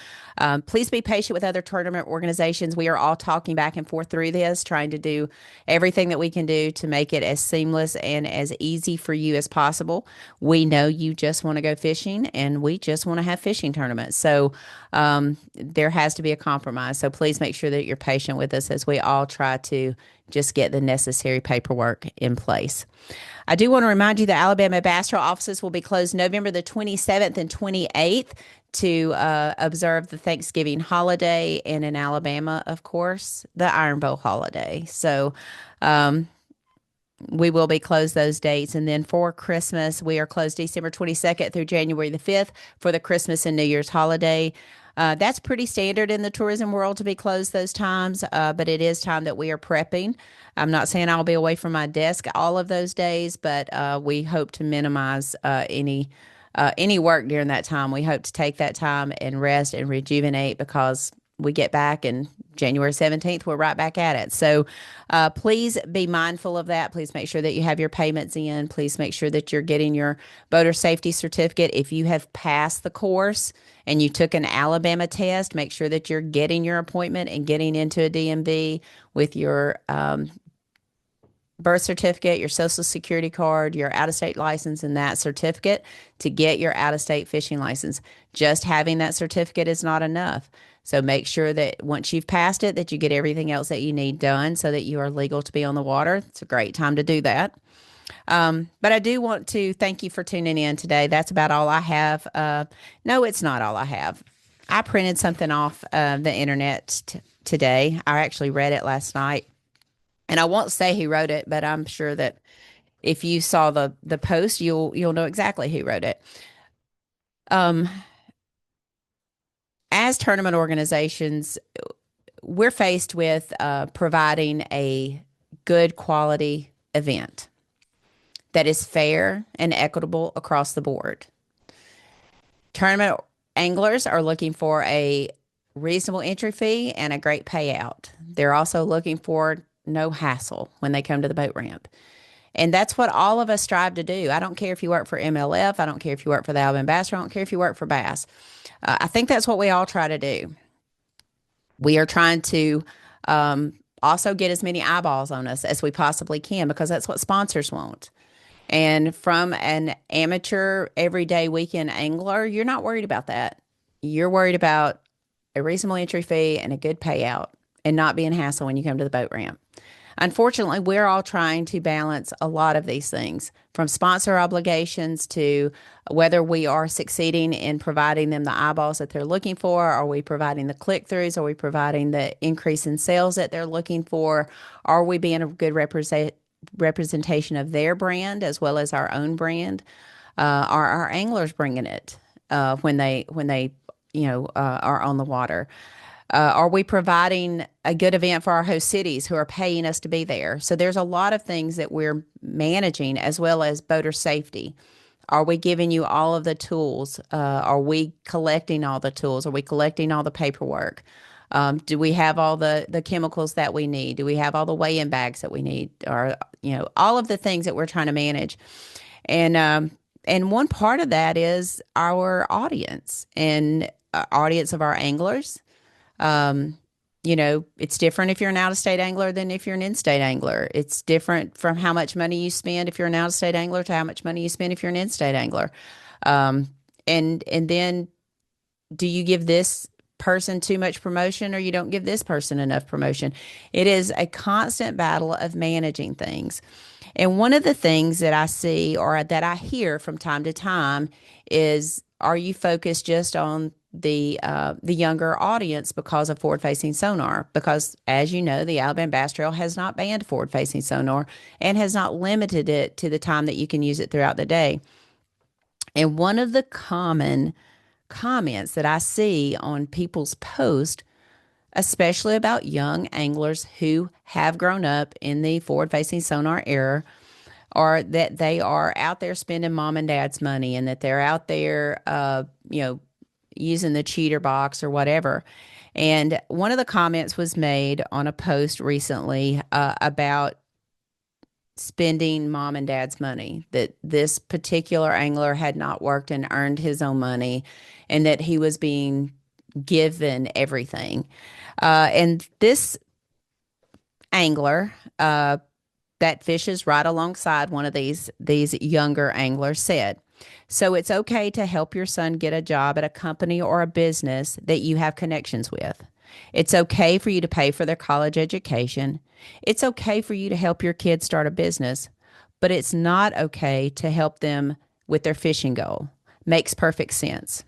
please be patient with other tournament organizations. We are all talking back and forth through this, trying to do everything that we can do to make it as seamless and as easy for you as possible. We know you just want to go fishing and we just want to have fishing tournaments. So there has to be a compromise. So please make sure that you're patient with us as we all try to just get the necessary paperwork in place. I do want to remind you that Alabama Bass Trail offices will be closed November the 27th and 28th to observe the Thanksgiving holiday, and in Alabama, of course, the Iron Bowl holiday. So we will be closed those dates. And then for Christmas, we are closed December 22nd through January the 5th for the Christmas and New Year's holiday. That's pretty standard in the tourism world to be closed those times, but it is time that we are prepping. I'm not saying I'll be away from my desk all of those days, but we hope to minimize any work during that time. We hope to take that time and rest and rejuvenate, because we get back and January 17th, we're right back at it. So please be mindful of that. Please make sure that you have your payments in. Please make sure that you're getting your boater safety certificate. If you have passed the course and you took an Alabama test, make sure that you're getting your appointment and getting into a DMV with your birth certificate, your social security card, your out-of-state license, and that certificate to get your out-of-state fishing license. Just having that certificate is not enough. So make sure that once you've passed it, that you get everything else that you need done so that you are legal to be on the water. It's a great time to do that. But I do want to thank you for tuning in today. That's about all I have. No, it's not all I have. I printed something off the internet today. I actually read it last night. And I won't say who wrote it, but I'm sure that if you saw the post, you'll know exactly who wrote it. As tournament organizations, we're faced with providing a good quality event that is fair and equitable across the board. Tournament anglers are looking for a reasonable entry fee and a great payout. They're also looking for no hassle when they come to the boat ramp. And that's what all of us strive to do. I don't care if you work for MLF. I don't care if you work for the Alabama Bass Trail. I don't care if you work for Bass. I think that's what we all try to do. We are trying to also get as many eyeballs on us as we possibly can, because that's what sponsors want. And from an amateur, everyday weekend angler, you're not worried about that. You're worried about a reasonable entry fee and a good payout and not being hassled when you come to the boat ramp. Unfortunately, we're all trying to balance a lot of these things, from sponsor obligations to whether we are succeeding in providing them the eyeballs that they're looking for. Are we providing the click-throughs? Are we providing the increase in sales that they're looking for? Are we being a good representation of their brand as well as our own brand? Are our anglers bringing it when they are on the water? Are we providing a good event for our host cities who are paying us to be there? So there's a lot of things that we're managing, as well as boater safety. Are we giving you all of the tools? Are we collecting all the tools? Are we collecting all the paperwork? Do we have all the chemicals that we need? Do we have all the weigh-in bags that we need? Or, all of the things that we're trying to manage. And one part of that is our audience and audience of our anglers. It's different if you're an out-of-state angler than if you're an in-state angler. It's different from how much money you spend if you're an out-of-state angler to how much money you spend if you're an in-state angler. And then do you give this person too much promotion, or you don't give this person enough promotion? It is a constant battle of managing things. And one of the things that I see, or that I hear from time to time, is, are you focused just on the younger audience because of forward-facing sonar? Because, as you know, the Alabama Bass Trail has not banned forward-facing sonar and has not limited it to the time that you can use it throughout the day. And one of the common comments that I see on people's posts, especially about young anglers who have grown up in the forward-facing sonar era, are that they are out there spending mom and dad's money, and that they're out there, using the cheater box or whatever. And one of the comments was made on a post recently about spending mom and dad's money, that this particular angler had not worked and earned his own money, and that he was being given everything. And this angler that fishes right alongside one of these younger anglers said, So it's okay to help your son get a job at a company or a business that you have connections with. It's okay for you to pay for their college education. It's okay for you to help your kids start a business, but it's not okay to help them with their fishing goal. Makes perfect sense.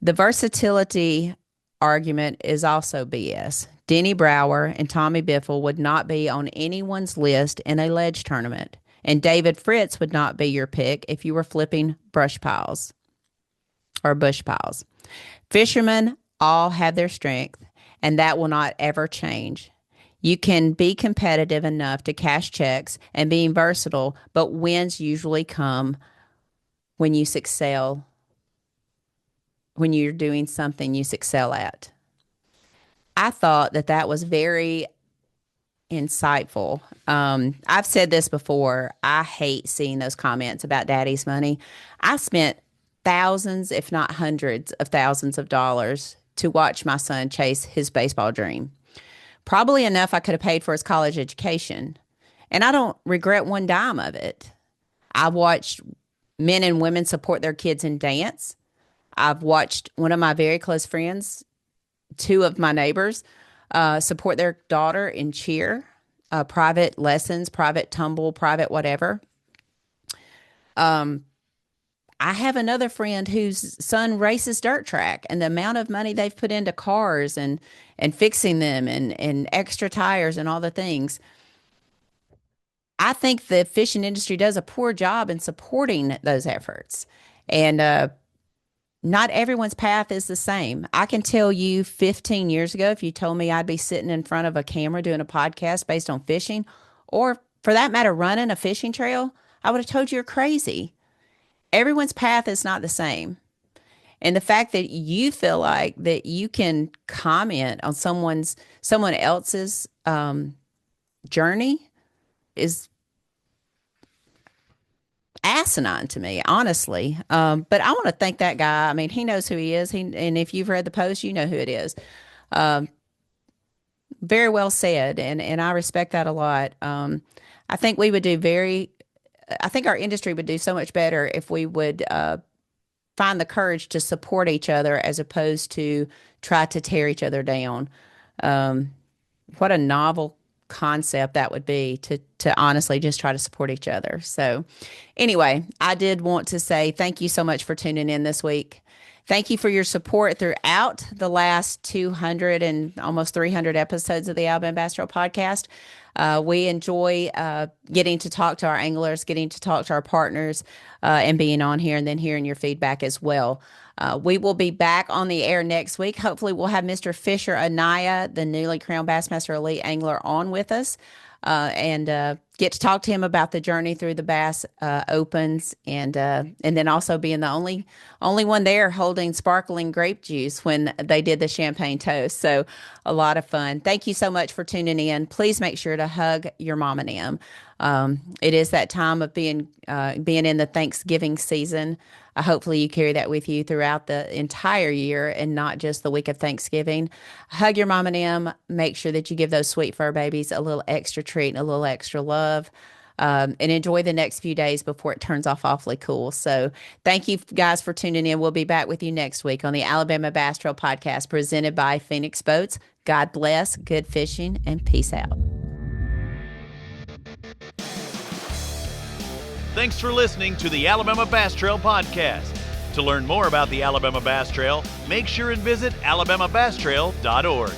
The versatility argument is also BS. Denny Brower and Tommy Biffle would not be on anyone's list in a ledge tournament, and David Fritz would not be your pick if you were flipping brush piles or bush piles. Fishermen all have their strength, and that will not ever change. You can be competitive enough to cash checks and being versatile, but wins usually come when you excel, when you're doing something you excel at. I thought that was very insightful. I've said this before. I hate seeing those comments about daddy's money. I spent thousands, if not hundreds of thousands of dollars to watch my son chase his baseball dream. Probably enough I could have paid for his college education. And I don't regret one dime of it. I've watched men and women support their kids in dance. I've watched one of my very close friends, two of my neighbors, support their daughter in cheer, private lessons, private tumble, private whatever. I have another friend whose son races dirt track, and the amount of money they've put into cars and fixing them and extra tires and all the things. I think the fishing industry does a poor job in supporting those efforts. And not everyone's path is the same. I can tell you 15 years ago, if you told me I'd be sitting in front of a camera doing a podcast based on fishing, or for that matter, running a fishing trail, I would have told you you're crazy. Everyone's path is not the same. And the fact that you feel like that you can comment on someone else's journey is asinine to me, honestly. But I want to thank that guy. I mean, he knows who he is. And if you've read the post, you know who it is. Very well said. And I respect that a lot. I think our industry would do so much better if we would find the courage to support each other as opposed to try to tear each other down. What a novel concept that would be to honestly just try to support each other. So anyway, I did want to say thank you so much for tuning in this week. Thank you for your support throughout the last 200 and almost 300 episodes of the Alabama Bass Trail Podcast. We enjoy getting to talk to our anglers, getting to talk to our partners, and being on here and then hearing your feedback as well. We will be back on the air next week. Hopefully we'll have Mr. Fisher Anaya, the newly crowned Bassmaster Elite Angler, on with us and get to talk to him about the journey through the Bass Opens and then also being the only one there holding sparkling grape juice when they did the champagne toast. So a lot of fun. Thank you so much for tuning in. Please make sure to hug your mom and them. It is that time of being in the Thanksgiving season. Hopefully you carry that with you throughout the entire year and not just the week of Thanksgiving. Hug your mom and them. Make sure that you give those sweet fur babies a little extra treat and a little extra love. And enjoy the next few days before it turns off awfully cool. So thank you guys for tuning in. We'll be back with you next week on the Alabama Bass Trail Podcast presented by Phoenix Boats. God bless, good fishing, and peace out. Thanks for listening to the Alabama Bass Trail Podcast. To learn more about the Alabama Bass Trail, make sure and visit alabamabasstrail.org.